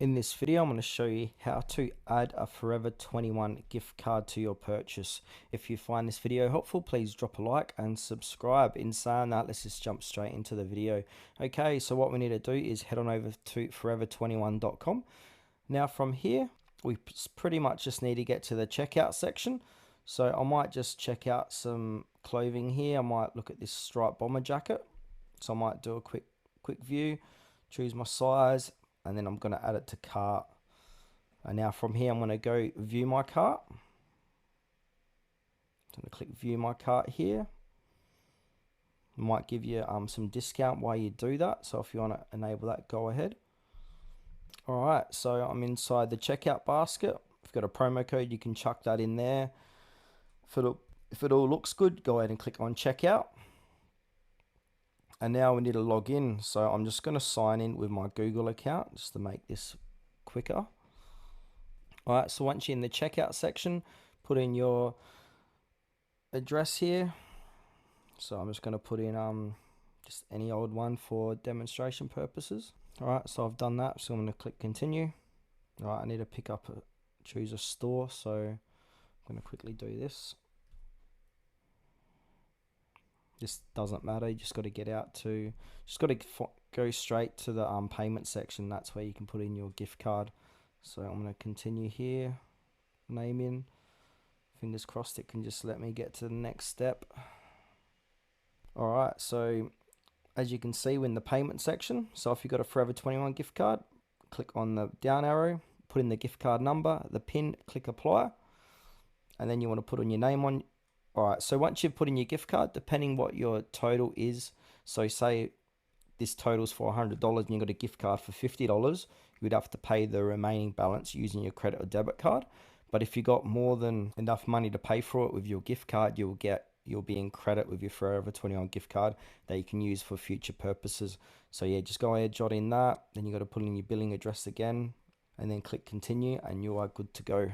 In this video, I'm going to show you how to add a Forever 21 gift card to your purchase. If you find this video helpful, please drop a like and subscribe. In saying that, let's just jump straight into the video. Okay, so what we need to do is head on over to forever21.com. Now from here, we pretty much just need to get to the checkout section. So I might just check out some clothing here. I might look at this striped bomber jacket. So I might do a quick view, choose my size, and then I'm going to add it to cart. And now from here, I'm going to go view my cart. I'm going to click view my cart here. It might give you some discount while you do that. So if you want to enable that, go ahead. All right, so I'm inside the checkout basket. If you've got a promo code, you can chuck that in there. If it all looks good, go ahead and click on checkout. And now we need to log in. So I'm just going to sign in with my Google account just to make this quicker. All right, so once you're in the checkout section, put in your address here. So I'm just going to put in just any old one for demonstration purposes. All right, so I've done that. So I'm going to click continue. All right, I need to choose a store. So I'm going to quickly do this. This doesn't matter. You just got to go straight to the payment section. That's where you can put in your gift card. So I'm going to continue here, name in. Fingers crossed it can just let me get to the next step. All right, so as you can see, we're in the payment section. So if you've got a Forever 21 gift card, click on the down arrow, put in the gift card number, the PIN, click apply, and then you want to put on your name on. All right, so once you've put in your gift card, depending what your total is, so say this total's for $100 and you've got a gift card for $50, you'd have to pay the remaining balance using your credit or debit card. But if you got more than enough money to pay for it with your gift card, you'll be in credit with your Forever 21 gift card that you can use for future purposes. So yeah, just go ahead, jot in that. Then you got to put in your billing address again, and then click continue, and you are good to go.